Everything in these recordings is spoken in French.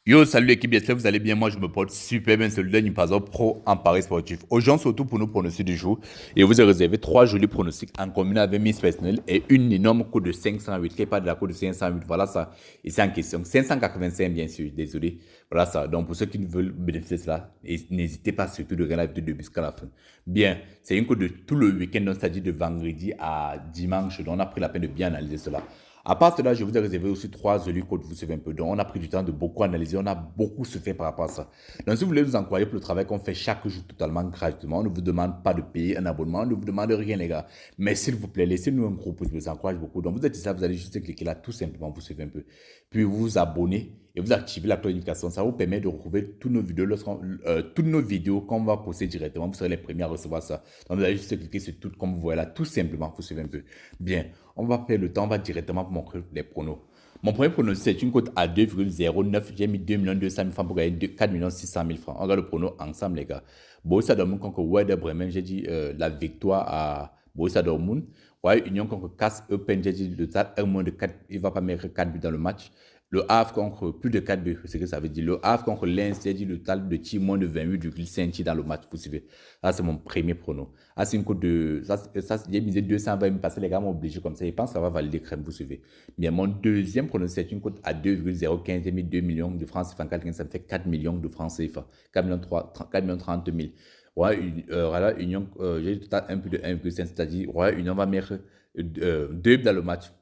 Yo, salut l'équipe, j'espère que vous allez bien. Moi, je me porte super bien. C'est le dernier Paso Pro en Paris sportif. Aujourd'hui, surtout pour nos pronostics du jour. Et vous avez réservé trois jolis pronostics en combiné avec Miss personnelle et une énorme cote de 508, qui n'est pas de la cote de 508. Voilà ça. Et c'est en question. 585, bien sûr. Désolé. Voilà ça. Donc, pour ceux qui veulent bénéficier de cela, n'hésitez pas surtout de regarder la vidéo de début jusqu'à la fin. Bien, c'est une cote de tout le week-end, donc c'est-à-dire de vendredi à dimanche. Donc, on a pris la peine de bien analyser cela. À part cela, je vous ai réservé aussi trois jolis codes, vous savez un peu. Donc, on a pris du temps de beaucoup analyser, on a beaucoup se fait par rapport à ça. Donc, si vous voulez nous encourager pour le travail qu'on fait chaque jour totalement gratuitement, on ne vous demande pas de payer un abonnement, on ne vous demande rien, les gars. Mais s'il vous plaît, laissez-nous un gros pouce, ça encourage beaucoup. Donc, vous êtes ici, vous allez juste cliquer là, tout simplement, vous suivez un peu. Puis, vous vous abonnez et vous activez la cloche de notification. Ça vous permet de retrouver toutes nos vidéos qu'on va poster directement. Vous serez les premiers à recevoir ça. Donc, vous allez juste cliquer sur tout comme vous voyez là, tout simplement, vous suivez un peu. Bien. On va perdre le temps, on va directement vous montrer les pronos. Mon premier pronostic, c'est une cote à 2,09. J'ai mis 2 200 000 francs pour gagner 4 600 000 francs. On regarde le prono ensemble, les gars. Borussia Dortmund contre Werder Bremen, j'ai dit la victoire à Borussia Dortmund. Ouais, Union contre Casse Eupen, j'ai dit le total 1 moins de 4. Il ne va pas mettre 4 buts dans le match. Le Havre contre plus de 4 buts, c'est ce que ça veut dire. Le Havre contre Lens, j'ai dit le total de tir moins de 28,5 tirs dans le match. Vous suivez. Ça, c'est mon premier prono. Ah, c'est une cote de. Ça j'ai misé 220 000 parce que les gars m'ont obligé comme ça. Je pense que ça va valider crème, vous suivez. Mais mon deuxième prono, c'est une cote à 2,015. J'ai mis 2 millions de francs CFA. Ça me fait 4 millions de francs CFA. 4 millions 30 000. Ouais, voilà, Union, j'ai le total un peu de 1,5, c'est-à-dire, ouais, Union va mettre 2 dans le match.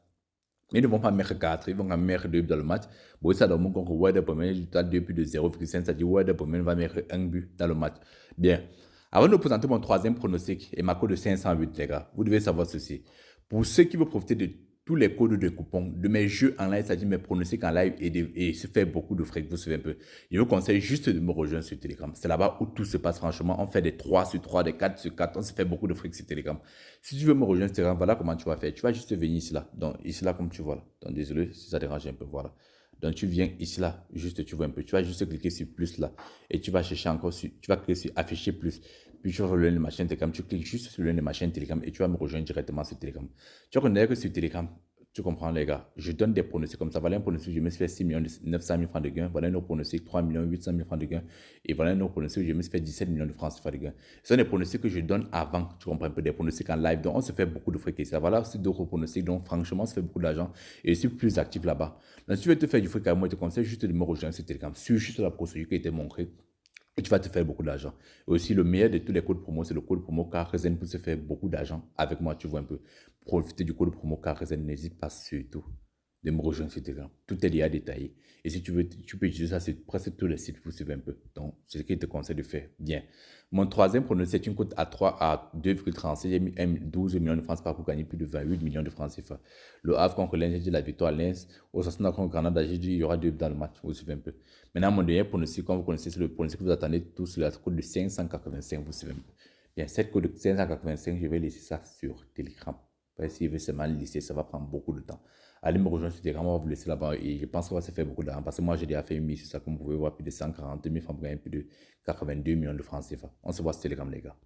Mais ils ne vont pas mettre 4, ils vont en mettre 2 dans le match. Borussia Dortmund contre Werder Bremen, j'ai le total 2 plus de 0,5, c'est-à-dire Werder Bremen va mettre un but dans le match. Bien. Avant de vous présenter mon troisième pronostic et ma cote de 508, les gars, vous devez savoir ceci. Pour ceux qui veulent profiter de tous les codes de coupons, de mes jeux en live, c'est-à-dire mes pronostics en live et se faire beaucoup de fric, vous savez un peu, je vous conseille juste de me rejoindre sur Telegram. C'est là-bas où tout se passe, franchement. On fait des 3 sur 3, des 4 sur 4, on se fait beaucoup de fric sur Telegram. Si tu veux me rejoindre sur Telegram, voilà comment tu vas faire. Tu vas juste venir ici, là. Donc, ici, là, comme tu vois, là. Donc, désolé si ça dérange un peu, voilà. Donc, tu viens ici, là, juste, tu vois un peu. Tu vas juste cliquer sur plus, là. Et tu vas chercher encore sur, tu vas cliquer sur afficher plus. Puis, tu vas rejoindre le machin Telegram. Tu cliques juste sur le lien de ma chaîne Telegram et tu vas me rejoindre directement sur Telegram. Tu reconnais que sur Telegram, tu comprends, les gars. Je donne des pronostics comme ça. Voilà un pronostic, je me suis fait 6 900 000 francs de gains. Voilà un autre pronostic, 3 800 000 francs de gains. Et voilà un autre pronostic, je me suis fait 17 millions de francs de gains. Ce sont des pronostics que je donne avant. Tu comprends un peu, des pronostics en live. Donc, on se fait beaucoup de fric. Ça voilà aussi d'autres pronostics. Donc, franchement, on se fait beaucoup d'argent. Et je suis plus actif là-bas. Donc, si tu veux te faire du fric avec moi, je te conseille juste de me rejoindre sur Telegram. Suis juste la procédure qui a été montrée. Et tu vas te faire beaucoup d'argent. Et aussi, le meilleur de tous les codes promo, c'est le code promo Carrezen pour se faire beaucoup d'argent avec moi. Tu vois un peu. Profiter du code promo Carrezen. N'hésite pas surtout de me rejoindre sur Telegram. Tout est déjà détaillé. Et si tu veux, tu peux utiliser ça sur presque tous les sites pour suivre un peu. Donc, c'est ce que je te conseille de faire. Bien. Mon troisième pronostic, c'est une cote à 3 à 2,36. J'ai mis 12 millions de francs pour gagner plus de 28 millions de francs CFA. Le Havre contre Lens, j'ai dit la victoire à Lens. Au Sassuolo contre Granada, j'ai dit il y aura 2 dans le match. Vous suivez un peu. Maintenant, mon dernier pronostic, quand vous connaissez, c'est le pronostic que vous attendez tous, la cote de 585. Vous suivez un peu. Bien, cette cote de 585, je vais laisser ça sur Telegram. Si vous veut seulement laisser, ça va prendre beaucoup de temps. Allez me rejoindre sur Telegram, on va vous laisser là-bas et je pense qu'on va se faire beaucoup d'argent parce que moi j'ai déjà fait une mise sur ça, comme vous pouvez voir, plus de 140 000 francs pour gagner plus de 82 millions de francs CFA. On se voit sur Telegram, les gars.